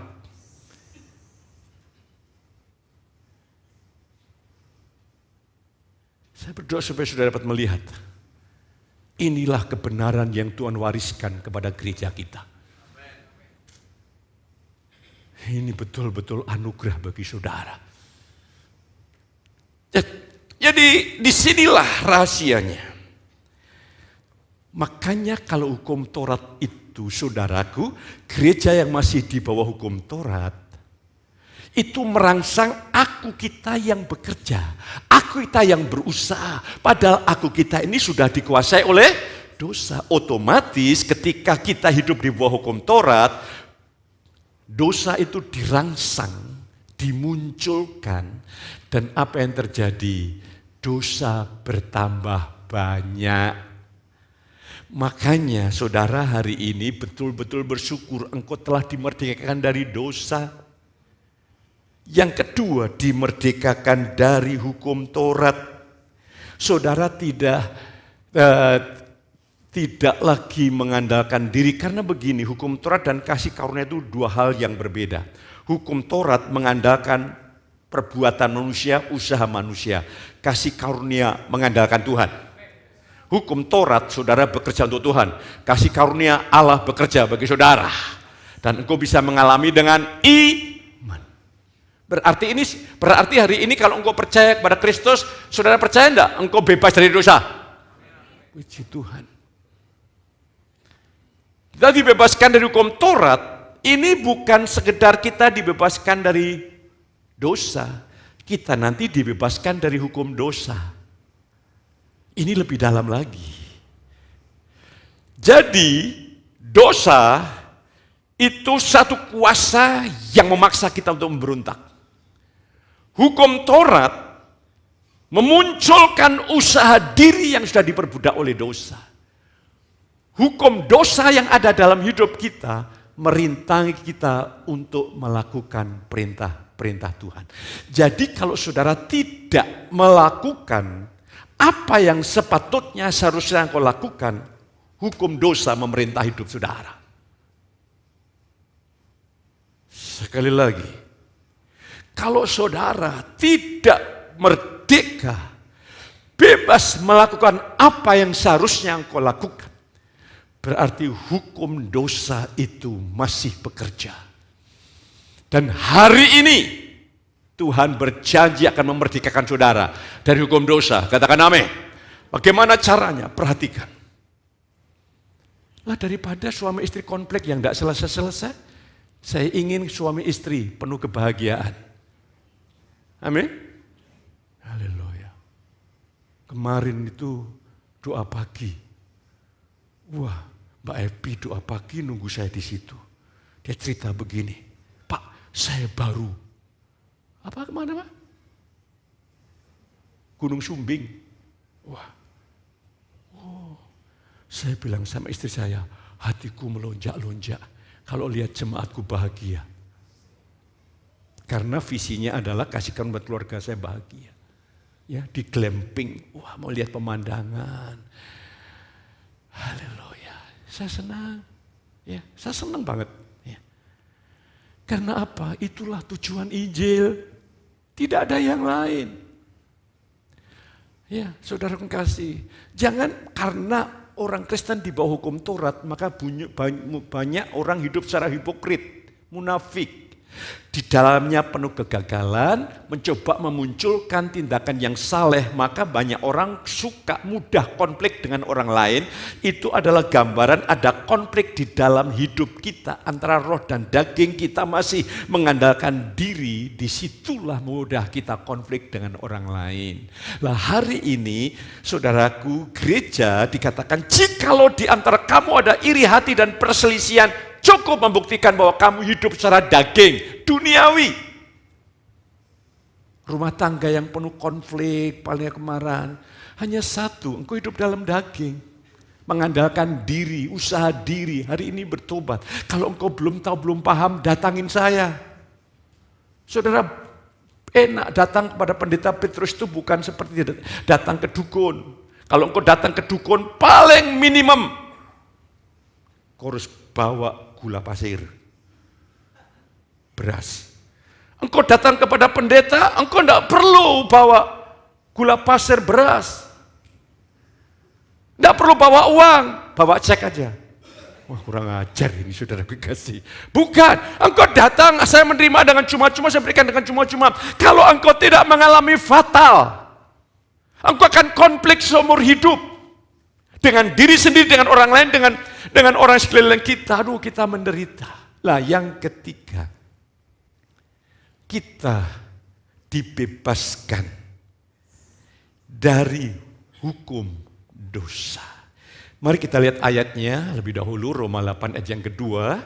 Saya berdoa supaya saudara dapat melihat. Inilah kebenaran yang Tuhan wariskan kepada gereja kita. Ini betul-betul anugerah bagi saudara. Jadi disinilah rahasianya. Makanya kalau hukum Taurat itu, saudaraku, gereja yang masih di bawah hukum Taurat, itu merangsang aku kita yang bekerja, aku kita yang berusaha. Padahal aku kita ini sudah dikuasai oleh dosa. Otomatis ketika kita hidup di bawah hukum Taurat, dosa itu dirangsang, dimunculkan. Dan apa yang terjadi? Dosa bertambah banyak. Makanya saudara hari ini betul-betul bersyukur engkau telah dimerdekakan dari dosa. Yang kedua, dimerdekakan dari hukum Taurat. Saudara tidak lagi mengandalkan diri, karena begini, hukum Taurat dan kasih karunia itu dua hal yang berbeda. Hukum Taurat mengandalkan perbuatan manusia, usaha manusia. Kasih karunia mengandalkan Tuhan. Hukum Taurat, saudara bekerja untuk Tuhan. Kasih karunia Allah bekerja bagi saudara. Dan engkau bisa mengalami dengan Berarti hari ini kalau engkau percaya kepada Kristus, saudara percaya enggak engkau bebas dari dosa? Puji Tuhan. Kita dibebaskan dari hukum Taurat, ini bukan sekedar kita dibebaskan dari dosa, kita nanti dibebaskan dari hukum dosa. Ini lebih dalam lagi. Jadi dosa itu satu kuasa yang memaksa kita untuk memberontak. Hukum Taurat memunculkan usaha diri yang sudah diperbudak oleh dosa. Hukum dosa yang ada dalam hidup kita merintangi kita untuk melakukan perintah-perintah Tuhan. Jadi kalau saudara tidak melakukan apa yang sepatutnya seharusnya engkau lakukan, hukum dosa memerintah hidup saudara. Sekali lagi, kalau saudara tidak merdeka, bebas melakukan apa yang seharusnya engkau lakukan, berarti hukum dosa itu masih bekerja. Dan hari ini Tuhan berjanji akan memerdekakan saudara dari hukum dosa. Katakan amin. Bagaimana caranya? Perhatikan. Lah daripada suami istri konflik yang tidak selesai-selesai, saya ingin suami istri penuh kebahagiaan. Amin. Haleluya. Kemarin itu doa pagi. Wah, Mbak Epi doa pagi nunggu saya di situ. Dia cerita begini, Pak, saya baru. Apa kemana, Pak? Gunung Sumbing. Wah, saya bilang sama istri saya, hatiku melonjak-lonjak kalau lihat jemaatku bahagia. Karena visinya adalah kasihkan buat keluarga saya bahagia. Ya, di glamping, wah mau lihat pemandangan. Haleluya, saya senang. Ya, saya senang banget. Ya. Karena apa? Itulah tujuan Injil. Tidak ada yang lain. Ya, saudara kasih, jangan karena orang Kristen di bawah hukum Taurat, maka banyak orang hidup secara hipokrit, munafik. Di dalamnya penuh kegagalan, mencoba memunculkan tindakan yang saleh, maka banyak orang suka mudah konflik dengan orang lain. Itu adalah gambaran ada konflik di dalam hidup kita antara roh dan daging. Kita masih mengandalkan diri, disitulah mudah kita konflik dengan orang lain. Nah hari ini saudaraku, gereja dikatakan jikalau di antara kamu ada iri hati dan perselisihan, cukup membuktikan bahwa kamu hidup secara daging, duniawi. Rumah tangga yang penuh konflik, paling kemarahan. Hanya satu, engkau hidup dalam daging. Mengandalkan diri, usaha diri. Hari ini bertobat. Kalau engkau belum tahu, belum paham, datangin saya. Saudara, enak datang kepada pendeta Petrus itu bukan seperti datang ke dukun. Kalau engkau datang ke dukun, paling minimum kau harus bawa gula pasir, beras. Engkau datang kepada pendeta, engkau tidak perlu bawa gula pasir, beras. Tidak perlu bawa uang, bawa cek aja. Wah kurang ajar ini saudara kasih. Bukan, engkau datang, saya menerima dengan cuma-cuma, saya berikan dengan cuma-cuma. Kalau engkau tidak mengalami fatal, engkau akan konflik seumur hidup. Dengan diri sendiri, dengan orang lain, dengan orang sekeliling kita. Aduh, kita menderita. Lah yang ketiga, kita dibebaskan dari hukum dosa. Mari kita lihat ayatnya lebih dahulu, Roma 8 ayat yang kedua,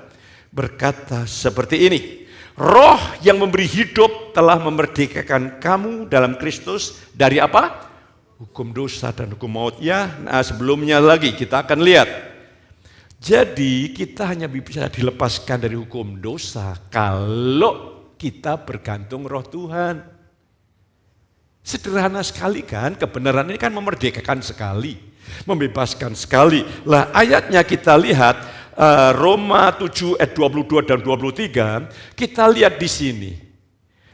berkata seperti ini. Roh yang memberi hidup telah memerdekakan kamu dalam Kristus dari apa? Hukum dosa dan hukum maut. Ya, nah sebelumnya lagi kita akan lihat. Jadi kita hanya bisa dilepaskan dari hukum dosa kalau kita bergantung roh Tuhan. Sederhana sekali kan, kebenaran ini kan memerdekakan sekali, membebaskan sekali. Lah ayatnya kita lihat Roma 7 ayat 22 dan 23, kita lihat di sini.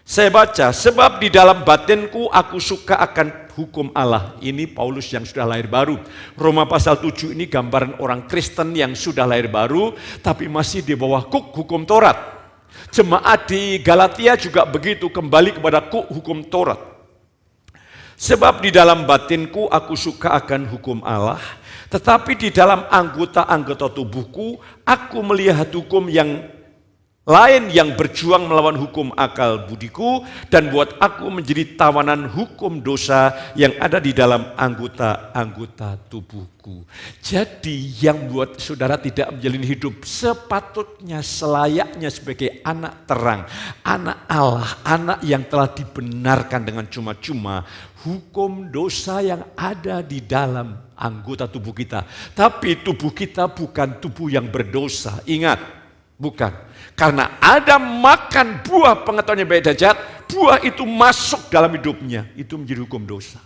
Saya baca, sebab di dalam batinku aku suka akan hukum Allah. Ini Paulus yang sudah lahir baru. Roma pasal 7 ini gambaran orang Kristen yang sudah lahir baru, tapi masih di bawah hukum Taurat. Jemaat di Galatia juga begitu, kembali kepada hukum Taurat. Sebab di dalam batinku aku suka akan hukum Allah, tetapi di dalam anggota-anggota tubuhku aku melihat hukum yang lain yang berjuang melawan hukum akal budiku dan buat aku menjadi tawanan hukum dosa yang ada di dalam anggota-anggota tubuhku. Jadi yang buat saudara tidak menjalani hidup sepatutnya selayaknya sebagai anak terang, anak Allah, anak yang telah dibenarkan dengan cuma-cuma, hukum dosa yang ada di dalam anggota tubuh kita. Tapi tubuh kita bukan tubuh yang berdosa, ingat, bukan. Karena Adam makan buah pengetahuan baik dan jahat, buah itu masuk dalam hidupnya, itu menjadi hukum dosa.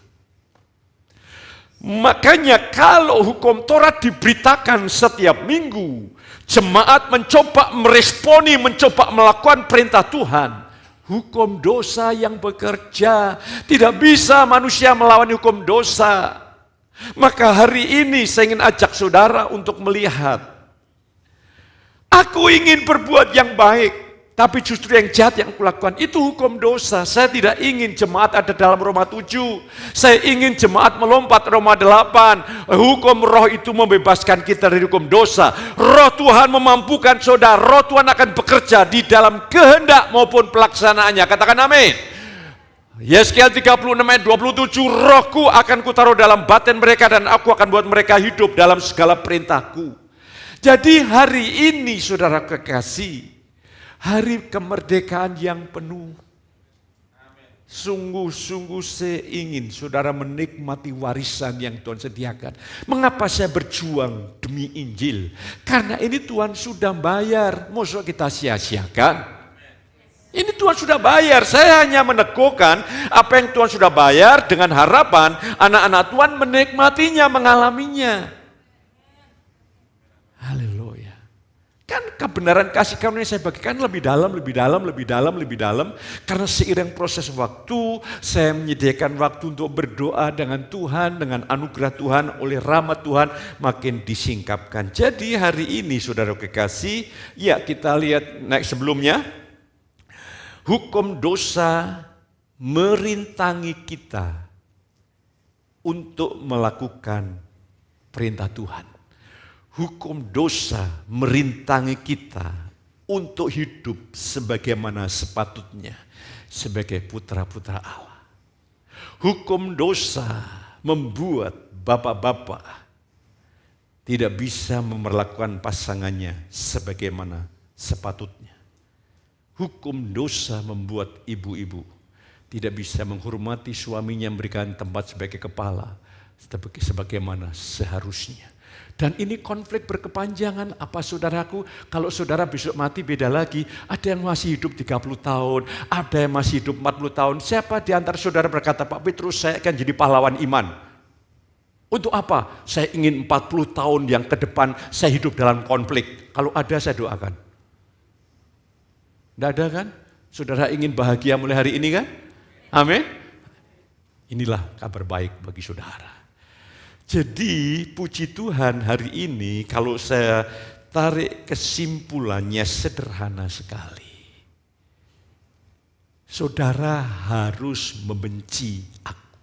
Makanya kalau hukum Taurat diberitakan setiap minggu, jemaat mencoba meresponi, mencoba melakukan perintah Tuhan. Hukum dosa yang bekerja, tidak bisa manusia melawan hukum dosa. Maka hari ini saya ingin ajak saudara untuk melihat, aku ingin berbuat yang baik, tapi justru yang jahat yang kulakukan, itu hukum dosa. Saya tidak ingin jemaat ada dalam Roma 7. Saya ingin jemaat melompat Roma 8. Hukum roh itu membebaskan kita dari hukum dosa. Roh Tuhan memampukan saudara. Roh Tuhan akan bekerja di dalam kehendak maupun pelaksanaannya. Katakan amin. Yeskiel 36 ayat 27, rohku akan kutaruh dalam batin mereka dan aku akan buat mereka hidup dalam segala perintahku. Jadi hari ini saudara kekasih, hari kemerdekaan yang penuh. Sungguh-sungguh saya ingin saudara menikmati warisan yang Tuhan sediakan. Mengapa saya berjuang demi Injil? Karena ini Tuhan sudah bayar. Masa kita sia-siakan? Ini Tuhan sudah bayar. Saya hanya meneguhkan apa yang Tuhan sudah bayar dengan harapan anak-anak Tuhan menikmatinya, mengalaminya. Haleluya. Kan kebenaran kasih karunia saya bagikan lebih dalam. Karena seiring proses waktu, saya menyediakan waktu untuk berdoa dengan Tuhan, dengan anugerah Tuhan, oleh rahmat Tuhan, makin disingkapkan. Jadi hari ini saudara kekasih, ya kita lihat naik sebelumnya, hukum dosa merintangi kita untuk melakukan perintah Tuhan. Hukum dosa merintangi kita untuk hidup sebagaimana sepatutnya sebagai putra-putra Allah. Hukum dosa membuat bapak-bapak tidak bisa memperlakukan pasangannya sebagaimana sepatutnya. Hukum dosa membuat ibu-ibu tidak bisa menghormati suaminya, memberikan tempat sebagai kepala sebagaimana seharusnya. Dan ini konflik berkepanjangan. Apa saudaraku, kalau saudara besok mati beda lagi. Ada yang masih hidup 30 tahun, ada yang masih hidup 40 tahun. Siapa di antara saudara berkata, Pak Petrus saya akan jadi pahlawan iman. Untuk apa? Saya ingin 40 tahun yang ke depan saya hidup dalam konflik. Kalau ada saya doakan. Tidak ada kan? Saudara ingin bahagia mulai hari ini kan? Amin. Inilah kabar baik bagi saudara. Jadi puji Tuhan hari ini kalau saya tarik kesimpulannya sederhana sekali. Saudara harus membenci aku.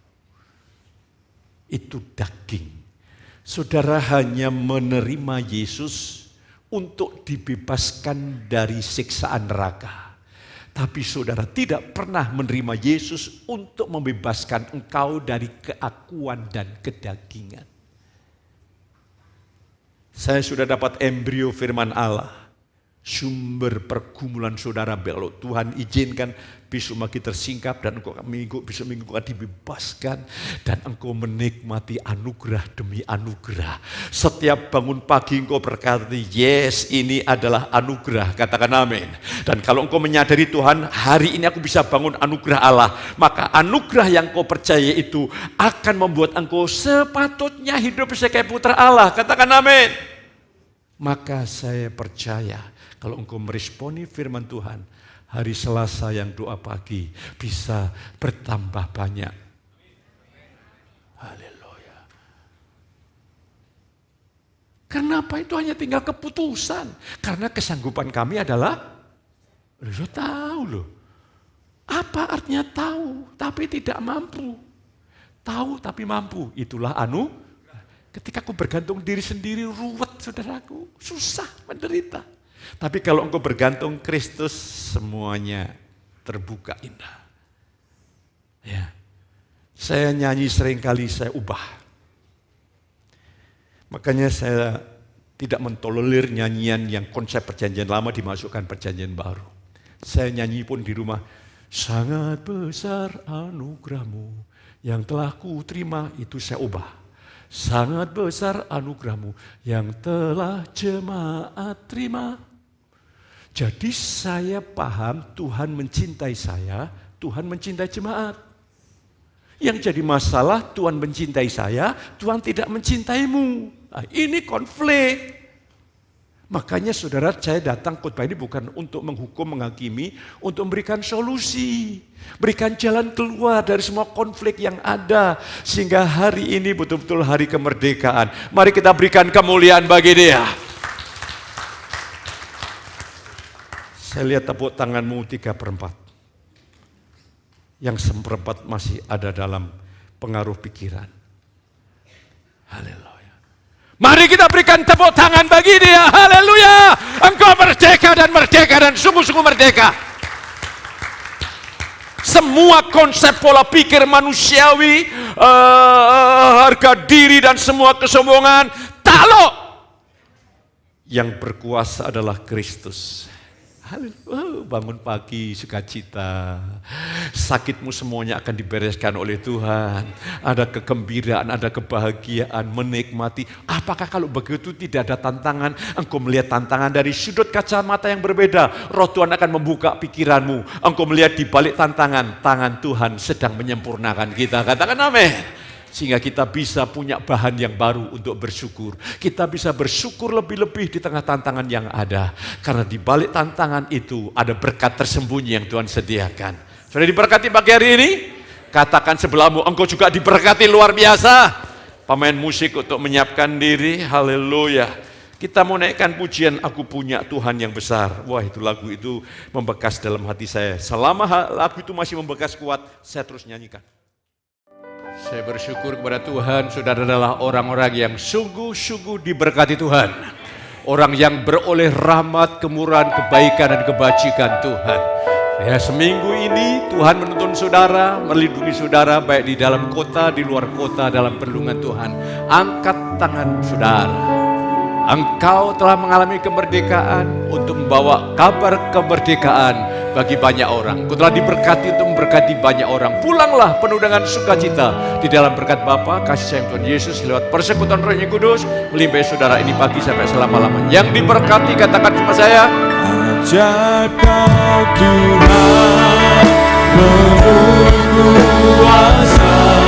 Itu daging. Saudara hanya menerima Yesus untuk dibebaskan dari siksaan neraka. Tapi saudara tidak pernah menerima Yesus untuk membebaskan engkau dari keakuan dan kedagingan. Saya sudah dapat embrio firman Allah. Sumber pergumulan saudara, kalau Tuhan izinkan besok makin tersingkap dan engkau besok minggu akan dibebaskan dan engkau menikmati anugerah demi anugerah. Setiap bangun pagi engkau berkata, yes ini adalah anugerah, katakan amin. Dan kalau engkau menyadari Tuhan, hari ini aku bisa bangun anugerah Allah, maka anugerah yang kau percaya itu akan membuat engkau sepatutnya hidup sebagai putra Allah, katakan amin. Maka saya percaya kalau engkau meresponi firman Tuhan, hari Selasa yang doa pagi bisa bertambah banyak. Haleluya. Kenapa itu hanya tinggal keputusan? Karena kesanggupan kami adalah, lo tahu loh. Apa artinya tahu tapi tidak mampu? Tahu tapi mampu, itulah ketika aku bergantung diri sendiri ruwet saudaraku, susah, menderita. Tapi kalau engkau bergantung Kristus, semuanya terbuka indah. Ya, saya nyanyi seringkali saya ubah. Makanya saya tidak mentolerir nyanyian yang konsep perjanjian lama dimasukkan perjanjian baru. Saya nyanyi pun di rumah, sangat besar anugerahmu yang telah ku terima, itu saya ubah. Sangat besar anugerahmu yang telah jemaat terima. Jadi saya paham Tuhan mencintai saya, Tuhan mencintai jemaat. Yang jadi masalah Tuhan mencintai saya, Tuhan tidak mencintaimu. Nah, ini konflik. Makanya saudara, saya datang khotbah ini bukan untuk menghukum, menghakimi, untuk memberikan solusi. Berikan jalan keluar dari semua konflik yang ada. Sehingga hari ini betul-betul hari kemerdekaan. Mari kita berikan kemuliaan bagi Dia. Saya lihat tepuk tanganmu 3/4. Yang 1/4 masih ada dalam pengaruh pikiran. Haleluya. Mari kita berikan tepuk tangan bagi Dia. Haleluya. Engkau merdeka dan sungguh-sungguh merdeka. Semua konsep pola pikir manusiawi, harga diri dan semua kesombongan, takluk. Yang berkuasa adalah Kristus. Haleluya, bangun pagi sukacita. Sakitmu semuanya akan dibereskan oleh Tuhan. Ada kegembiraan, ada kebahagiaan, menikmati. Apakah kalau begitu tidak ada tantangan? Engkau melihat tantangan dari sudut kacamata yang berbeda. Roh Tuhan akan membuka pikiranmu. Engkau melihat di balik tantangan, tangan Tuhan sedang menyempurnakan kita. Katakan amin. Sehingga kita bisa punya bahan yang baru untuk bersyukur. Kita bisa bersyukur lebih-lebih di tengah tantangan yang ada. Karena di balik tantangan itu ada berkat tersembunyi yang Tuhan sediakan. Sudah diberkati pagi hari ini? Katakan sebelahmu, engkau juga diberkati luar biasa. Pemain musik untuk menyiapkan diri, haleluya. Kita mau naikkan pujian, aku punya Tuhan yang besar. Wah, itu lagu itu membekas dalam hati saya. Selama lagu itu masih membekas kuat, saya terus nyanyikan. Saya bersyukur kepada Tuhan, saudara adalah orang-orang yang sungguh-sungguh diberkati Tuhan. Orang yang beroleh rahmat, kemurahan, kebaikan, dan kebajikan Tuhan. Ya, seminggu ini Tuhan menuntun saudara, melindungi saudara baik di dalam kota, di luar kota, dalam perlindungan Tuhan. Angkat tangan saudara. Engkau telah mengalami kemerdekaan untuk membawa kabar kemerdekaan bagi banyak orang. Engkau telah diberkati untuk memberkati banyak orang. Pulanglah penuh dengan sukacita di dalam berkat Bapa, kasih sayang Tuhan Yesus lewat persekutuan Roh yang Kudus melimpahi saudara ini pagi sampai selama-lamanya. Yang diberkati katakan sama saya. Ajar kau Tuhan penuh kuasa.